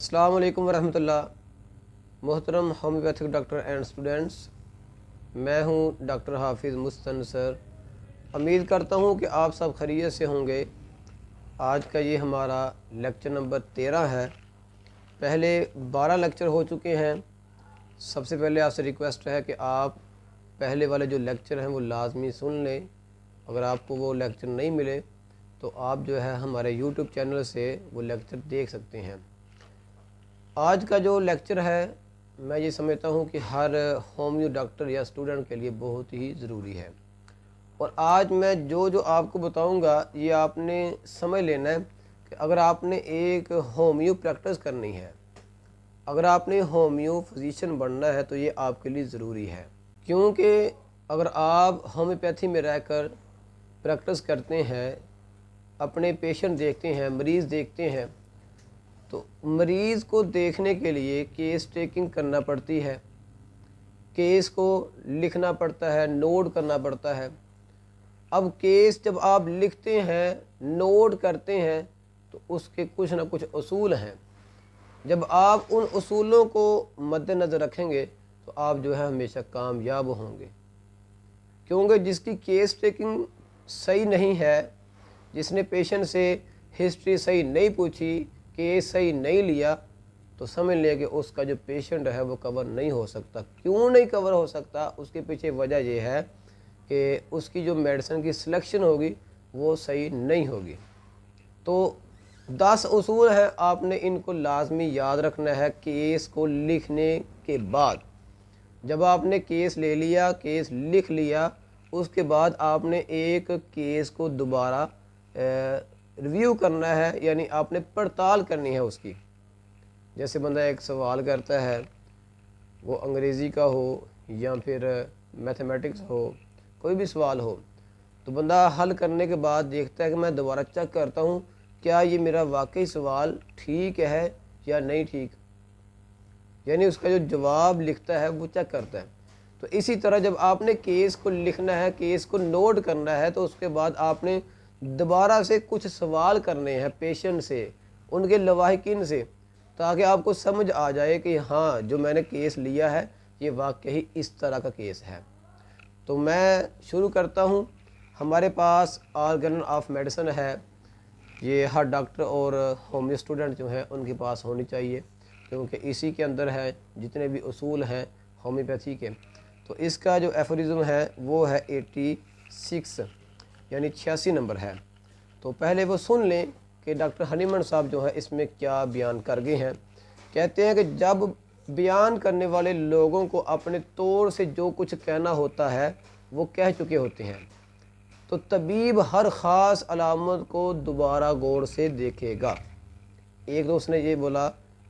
السلام علیکم ورحمۃ اللہ۔ محترم ہومیوپیتھک ڈاکٹر اینڈ اسٹوڈنٹس، میں ہوں ڈاکٹر حافظ مستن سر۔ امید کرتا ہوں کہ آپ سب خیریت سے ہوں گے۔ آج کا یہ ہمارا لیکچر نمبر 13 ہے۔ پہلے 12 لیکچر ہو چکے ہیں۔ سب سے پہلے آپ سے ریکویسٹ ہے کہ آپ پہلے والے جو لیکچر ہیں وہ لازمی سن لیں۔ اگر آپ کو وہ لیکچر نہیں ملے تو آپ جو ہے ہمارے یوٹیوب چینل سے وہ لیکچر دیکھ سکتے ہیں۔ آج کا جو لیکچر ہے میں یہ سمجھتا ہوں کہ ہر ہومیو ڈاکٹر یا اسٹوڈنٹ کے لیے بہت ہی ضروری ہے، اور آج میں جو آپ کو بتاؤں گا یہ آپ نے سمجھ لینا ہے کہ اگر آپ نے ایک ہومیو پریکٹس کرنی ہے، اگر آپ نے ہومیو فزیشین بننا ہے تو یہ آپ کے لیے ضروری ہے، کیونکہ اگر آپ ہومیوپیتھی میں رہ کر پریکٹس کرتے ہیں، اپنے پیشنٹ دیکھتے ہیں، مریض دیکھتے ہیں، تو مریض کو دیکھنے کے لیے کیس ٹیکنگ کرنا پڑتی ہے، کیس کو لکھنا پڑتا ہے، نوٹ کرنا پڑتا ہے۔ اب کیس جب آپ لکھتے ہیں، نوٹ کرتے ہیں، تو اس کے کچھ نہ کچھ اصول ہیں۔ جب آپ ان اصولوں کو مد نظر رکھیں گے تو آپ جو ہے ہمیشہ کامیاب ہوں گے، کیونکہ جس کی کیس ٹیکنگ صحیح نہیں ہے، جس نے پیشنٹ سے ہسٹری صحیح نہیں پوچھی، کیس صحیح نہیں لیا، تو سمجھ لیں کہ اس کا جو پیشنٹ ہے وہ کور نہیں ہو سکتا۔ کیوں نہیں کور ہو سکتا؟ اس کے پیچھے وجہ یہ ہے کہ اس کی جو میڈیسن کی سلیکشن ہوگی وہ صحیح نہیں ہوگی۔ تو 10 اصول ہیں، آپ نے ان کو لازمی یاد رکھنا ہے کیس کو لکھنے کے بعد۔ جب آپ نے کیس لے لیا، کیس لکھ لیا، اس کے بعد آپ نے ایک کیس کو دوبارہ ریویو کرنا ہے، یعنی آپ نے پڑتال کرنی ہے اس کی۔ جیسے بندہ ایک سوال کرتا ہے، وہ انگریزی کا ہو یا پھر میتھمیٹکس ہو، کوئی بھی سوال ہو، تو بندہ حل کرنے کے بعد دیکھتا ہے کہ میں دوبارہ چیک کرتا ہوں کیا یہ میرا واقعی سوال ٹھیک ہے یا نہیں ٹھیک، یعنی اس کا جو جواب لکھتا ہے وہ چیک کرتا ہے۔ تو اسی طرح جب آپ نے کیس کو لکھنا ہے، کیس کو نوٹ کرنا ہے، تو اس کے بعد آپ نے دوبارہ سے کچھ سوال کرنے ہیں پیشنٹ سے، ان کے لواحقین سے، تاکہ آپ کو سمجھ آ جائے کہ ہاں جو میں نے کیس لیا ہے یہ واقعی اس طرح کا کیس ہے۔ تو میں شروع کرتا ہوں۔ ہمارے پاس آرگن آف میڈیسن ہے، یہ ہر ڈاکٹر اور ہومیو اسٹوڈنٹ جو ہیں ان کے پاس ہونی چاہیے، کیونکہ اسی کے اندر ہے جتنے بھی اصول ہیں ہومیوپیتھی کے۔ تو اس کا جو ایفورزم ہے وہ ہے 86، یعنی 86 نمبر ہے۔ تو پہلے وہ سن لیں کہ ڈاکٹر ہنیمن صاحب جو ہے اس میں کیا بیان کر گئے ہیں۔ کہتے ہیں کہ جب بیان کرنے والے لوگوں کو اپنے طور سے جو کچھ کہنا ہوتا ہے وہ کہہ چکے ہوتے ہیں، تو طبیب ہر خاص علامت کو دوبارہ غور سے دیکھے گا۔ ایک دوست نے یہ بولا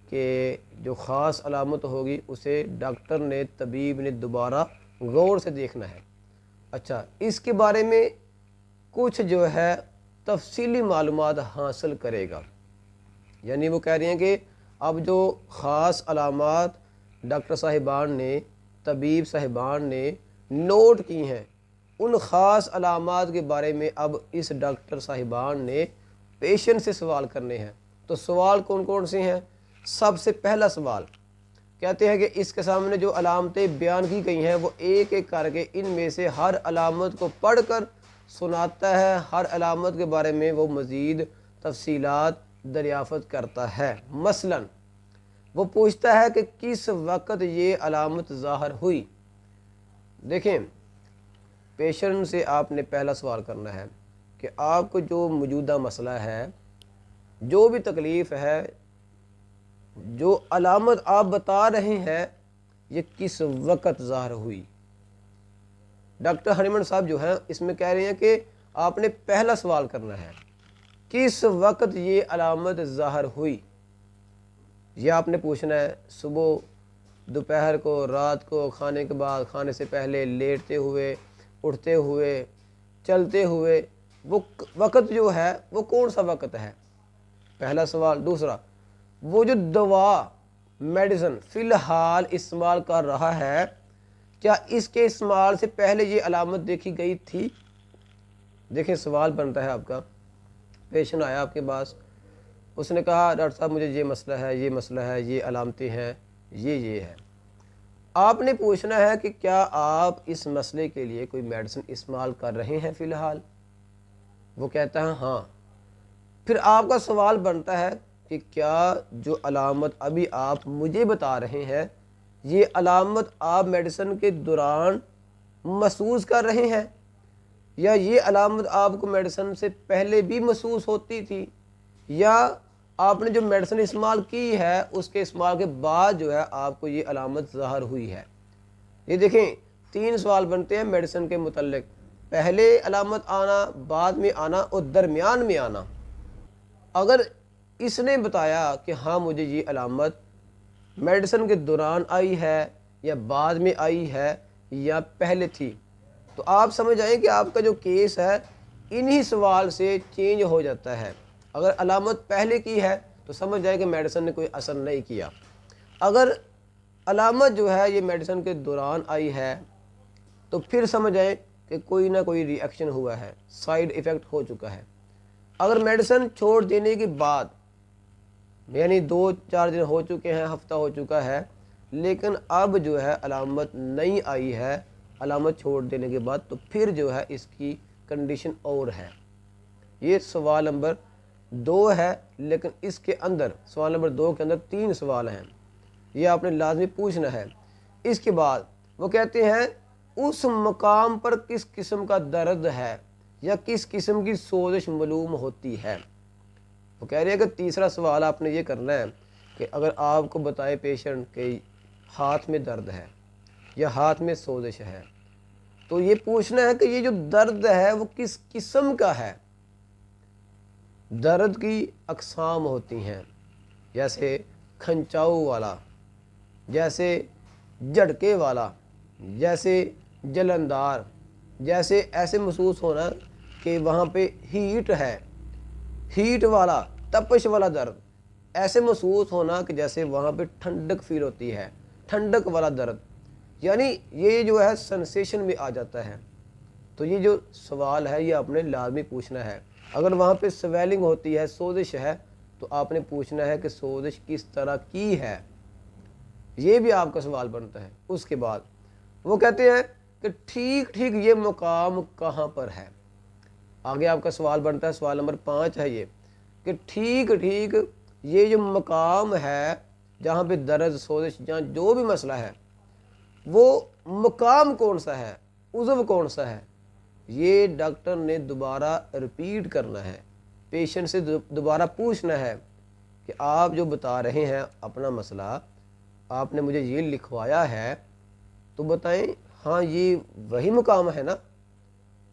کہ جو خاص علامت ہوگی اسے ڈاکٹر نے، طبیب نے دوبارہ غور سے دیکھنا ہے۔ اچھا، اس کے بارے میں کچھ جو ہے تفصیلی معلومات حاصل کرے گا، یعنی وہ کہہ رہے ہیں کہ اب جو خاص علامات ڈاکٹر صاحبان نے، طبیب صاحبان نے نوٹ کی ہیں، ان خاص علامات کے بارے میں اب اس ڈاکٹر صاحبان نے پیشنٹ سے سوال کرنے ہیں۔ تو سوال کون کون سے ہیں؟ سب سے پہلا سوال کہتے ہیں کہ اس کے سامنے جو علامتیں بیان کی گئی ہیں وہ ایک ایک کر کے ان میں سے ہر علامت کو پڑھ کر سناتا ہے، ہر علامت کے بارے میں وہ مزید تفصیلات دریافت کرتا ہے۔ مثلا وہ پوچھتا ہے کہ کس وقت یہ علامت ظاہر ہوئی۔ دیکھیں، پیشنٹ سے آپ نے پہلا سوال کرنا ہے کہ آپ کو جو موجودہ مسئلہ ہے، جو بھی تکلیف ہے، جو علامت آپ بتا رہے ہیں، یہ کس وقت ظاہر ہوئی۔ ڈاکٹر ہنیمن صاحب جو ہیں اس میں کہہ رہے ہیں کہ آپ نے پہلا سوال کرنا ہے کس وقت یہ علامت ظاہر ہوئی۔ یہ آپ نے پوچھنا ہے صبح، دوپہر کو، رات کو، کھانے کے بعد، کھانے سے پہلے، لیٹتے ہوئے، اٹھتے ہوئے، چلتے ہوئے، وہ وقت جو ہے وہ کون سا وقت ہے، پہلا سوال۔ دوسرا، وہ جو دوا، میڈیسن فی الحال استعمال کر رہا ہے، کیا اس کے استعمال سے پہلے یہ علامت دیکھی گئی تھی؟ دیکھیں سوال بنتا ہے آپ کا، پیشنٹ آیا آپ کے پاس، اس نے کہا ڈاکٹر صاحب مجھے یہ مسئلہ ہے، یہ مسئلہ ہے، یہ علامتیں ہیں، یہ ہے۔ آپ نے پوچھنا ہے کہ کیا آپ اس مسئلے کے لیے کوئی میڈیسن استعمال کر رہے ہیں فی الحال؟ وہ کہتا ہے ہاں۔ پھر آپ کا سوال بنتا ہے کہ کیا جو علامت ابھی آپ مجھے بتا رہے ہیں یہ علامت آپ میڈیسن کے دوران محسوس کر رہے ہیں، یا یہ علامت آپ کو میڈیسن سے پہلے بھی محسوس ہوتی تھی، یا آپ نے جو میڈیسن استعمال کی ہے اس کے استعمال کے بعد جو ہے آپ کو یہ علامت ظاہر ہوئی ہے؟ یہ دیکھیں 3 سوال بنتے ہیں میڈیسن کے متعلق، پہلے علامت آنا، بعد میں آنا اور درمیان میں آنا۔ اگر اس نے بتایا کہ ہاں مجھے یہ علامت میڈیسن کے دوران آئی ہے یا بعد میں آئی ہے یا پہلے تھی، تو آپ سمجھ آئیں کہ آپ کا جو کیس ہے انہی سوال سے چینج ہو جاتا ہے۔ اگر علامت پہلے کی ہے تو سمجھ جائیں کہ میڈیسن نے کوئی اثر نہیں کیا، اگر علامت جو ہے یہ میڈیسن کے دوران آئی ہے تو پھر سمجھ آئیں کہ کوئی نہ کوئی ری ایکشن ہوا ہے، سائیڈ ایفیکٹ ہو چکا ہے۔ اگر میڈیسن چھوڑ دینے کے بعد یعنی 2-4 دن ہو چکے ہیں، ہفتہ ہو چکا ہے، لیکن اب جو ہے علامت نہیں آئی ہے علامت چھوڑ دینے کے بعد، تو پھر جو ہے اس کی کنڈیشن اور ہے۔ یہ سوال نمبر 2 ہے، لیکن اس کے اندر سوال نمبر 2 کے اندر 3 سوال ہیں، یہ آپ نے لازمی پوچھنا ہے۔ اس کے بعد وہ کہتے ہیں اس مقام پر کس قسم کا درد ہے یا کس قسم کی سوزش معلوم ہوتی ہے۔ وہ کہہ رہے ہیں کہ تیسرا سوال آپ نے یہ کرنا ہے کہ اگر آپ کو بتائے پیشنٹ کہ ہاتھ میں درد ہے یا ہاتھ میں سوزش ہے، تو یہ پوچھنا ہے کہ یہ جو درد ہے وہ کس قسم کا ہے۔ درد کی اقسام ہوتی ہیں، جیسے کھنچاؤ والا، جیسے جھٹکے والا، جیسے جلندار، جیسے ایسے محسوس ہونا کہ وہاں پہ ہیٹ ہے، ہیٹ والا، تپش والا درد، ایسے محسوس ہونا کہ جیسے وہاں پہ ٹھنڈک فیل ہوتی ہے، ٹھنڈک والا درد، یعنی یہ جو ہے سنسیشن میں آ جاتا ہے۔ تو یہ جو سوال ہے یہ آپ نے لازمی پوچھنا ہے۔ اگر وہاں پہ سویلنگ ہوتی ہے، سوزش ہے، تو آپ نے پوچھنا ہے کہ سوزش کس طرح کی ہے، یہ بھی آپ کا سوال بنتا ہے۔ اس کے بعد وہ کہتے ہیں کہ ٹھیک ٹھیک یہ مقام کہاں پر ہے۔ آگے آپ کا سوال بنتا ہے، سوال نمبر 5 ہے یہ، کہ ٹھیک ٹھیک یہ جو مقام ہے جہاں پہ درد، سوزش، جہاں جو بھی مسئلہ ہے، وہ مقام کون سا ہے، عضو کون سا ہے، یہ ڈاکٹر نے دوبارہ ریپیٹ کرنا ہے، پیشنٹ سے دوبارہ پوچھنا ہے کہ آپ جو بتا رہے ہیں اپنا مسئلہ، آپ نے مجھے یہ لکھوایا ہے، تو بتائیں ہاں یہ وہی مقام ہے نا۔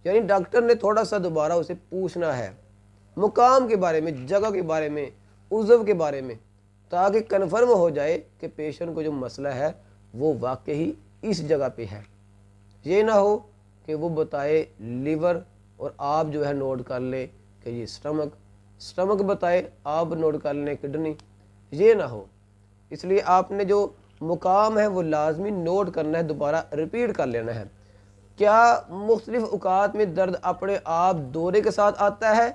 یعنی ڈاکٹر نے تھوڑا سا دوبارہ اسے پوچھنا ہے مقام کے بارے میں، جگہ کے بارے میں، عضو کے بارے میں، تاکہ کنفرم ہو جائے کہ پیشنٹ کو جو مسئلہ ہے وہ واقعی اس جگہ پہ ہے۔ یہ نہ ہو کہ وہ بتائے لیور اور آپ جو ہے نوٹ کر لیں کہ یہ سٹمک بتائے، آپ نوٹ کر لیں کڈنی، یہ نہ ہو۔ اس لیے آپ نے جو مقام ہے وہ لازمی نوٹ کرنا ہے، دوبارہ ریپیٹ کر لینا ہے۔ کیا مختلف اوقات میں درد اپنے آپ دورے کے ساتھ آتا ہے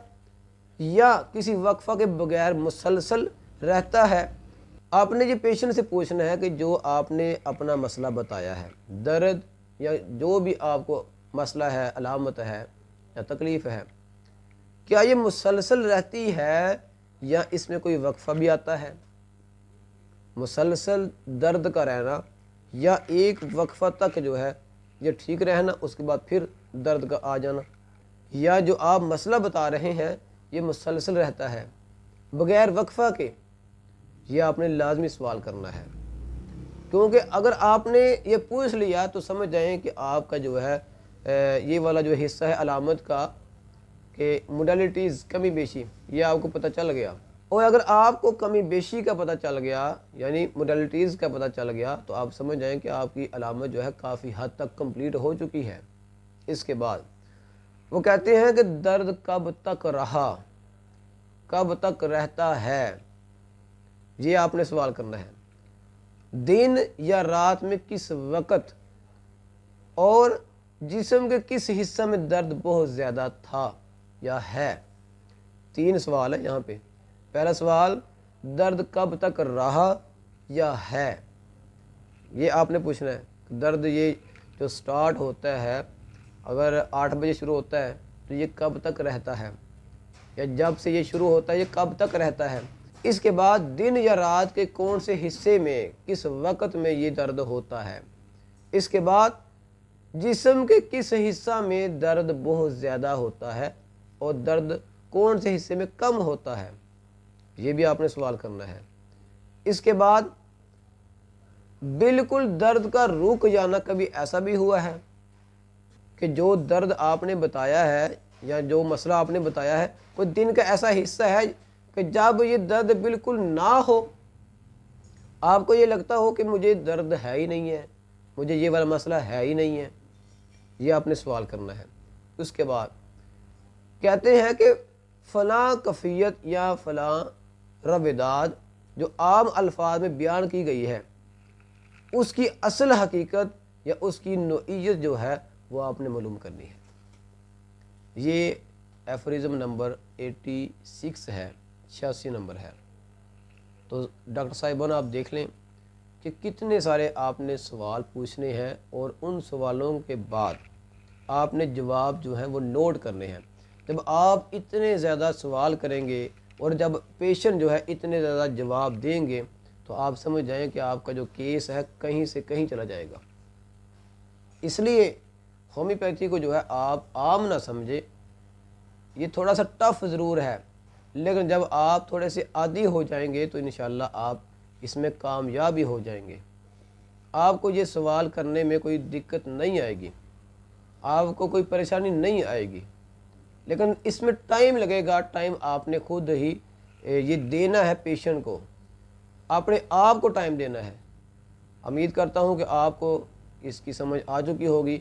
یا کسی وقفہ کے بغیر مسلسل رہتا ہے؟ آپ نے یہ پیشنٹ سے پوچھنا ہے کہ جو آپ نے اپنا مسئلہ بتایا ہے، درد یا جو بھی آپ کو مسئلہ ہے، علامت ہے یا تکلیف ہے، کیا یہ مسلسل رہتی ہے یا اس میں کوئی وقفہ بھی آتا ہے؟ مسلسل درد کا رہنا یا ایک وقفہ تک جو ہے یہ ٹھیک رہنا، اس کے بعد پھر درد کا آ جانا، یا جو آپ مسئلہ بتا رہے ہیں یہ مسلسل رہتا ہے بغیر وقفہ کے، یہ آپ نے لازمی سوال کرنا ہے۔ کیونکہ اگر آپ نے یہ پوچھ لیا تو سمجھ جائیں کہ آپ کا جو ہے یہ والا جو حصہ ہے علامت کا کہ موڈیلٹیز کمی بیشی، یہ آپ کو پتہ چل گیا۔ اور اگر آپ کو کمی بیشی کا پتہ چل گیا یعنی موڈیلٹیز کا پتہ چل گیا تو آپ سمجھ جائیں کہ آپ کی علامت جو ہے کافی حد تک کمپلیٹ ہو چکی ہے۔ اس کے بعد وہ کہتے ہیں کہ درد کب تک رہا، کب تک رہتا ہے، یہ آپ نے سوال کرنا ہے۔ دن یا رات میں کس وقت اور جسم کے کس حصہ میں درد بہت زیادہ تھا یا ہے۔ 3 سوال ہے یہاں پہ۔ پہلا سوال، درد کب تک رہا یا ہے، یہ آپ نے پوچھنا ہے۔ درد یہ جو سٹارٹ ہوتا ہے، اگر 8 بجے شروع ہوتا ہے تو یہ کب تک رہتا ہے، یا جب سے یہ شروع ہوتا ہے یہ کب تک رہتا ہے۔ اس کے بعد دن یا رات کے کون سے حصے میں، کس وقت میں یہ درد ہوتا ہے۔ اس کے بعد جسم کے کس حصہ میں درد بہت زیادہ ہوتا ہے اور درد کون سے حصے میں کم ہوتا ہے، یہ بھی آپ نے سوال کرنا ہے۔ اس کے بعد بالکل درد کا رک جانا، کبھی ایسا بھی ہوا ہے کہ جو درد آپ نے بتایا ہے یا جو مسئلہ آپ نے بتایا ہے، کوئی دن کا ایسا حصہ ہے کہ جب یہ درد بالکل نہ ہو، آپ کو یہ لگتا ہو کہ مجھے درد ہے ہی نہیں ہے، مجھے یہ والا مسئلہ ہے ہی نہیں ہے، یہ آپ نے سوال کرنا ہے۔ اس کے بعد کہتے ہیں کہ فلاں کیفیت یا فلاں رویداد جو عام الفاظ میں بیان کی گئی ہے، اس کی اصل حقیقت یا اس کی نوعیت جو ہے وہ آپ نے معلوم کرنی ہے۔ یہ ایفورزم نمبر 86 ہے، 86 نمبر ہے۔ تو ڈاکٹر صاحبان آپ دیکھ لیں کہ کتنے سارے آپ نے سوال پوچھنے ہیں، اور ان سوالوں کے بعد آپ نے جواب جو ہیں وہ نوٹ کرنے ہیں۔ جب آپ اتنے زیادہ سوال کریں گے اور جب پیشنٹ جو ہے اتنے زیادہ جواب دیں گے تو آپ سمجھ جائیں کہ آپ کا جو کیس ہے کہیں سے کہیں چلا جائے گا۔ اس لیے ہومیوپیتھی کو جو ہے آپ عام نہ سمجھے، یہ تھوڑا سا ٹف ضرور ہے، لیکن جب آپ تھوڑے سے عادی ہو جائیں گے تو انشاءاللہ آپ اس میں کامیاب ہی ہو جائیں گے۔ آپ کو یہ سوال کرنے میں کوئی دقت نہیں آئے گی، آپ کو کوئی پریشانی نہیں آئے گی، لیکن اس میں ٹائم لگے گا۔ ٹائم آپ نے خود ہی یہ دینا ہے پیشنٹ کو، اپنے آپ کو ٹائم دینا ہے۔ امید کرتا ہوں کہ آپ کو اس کی سمجھ آ چکی ہوگی۔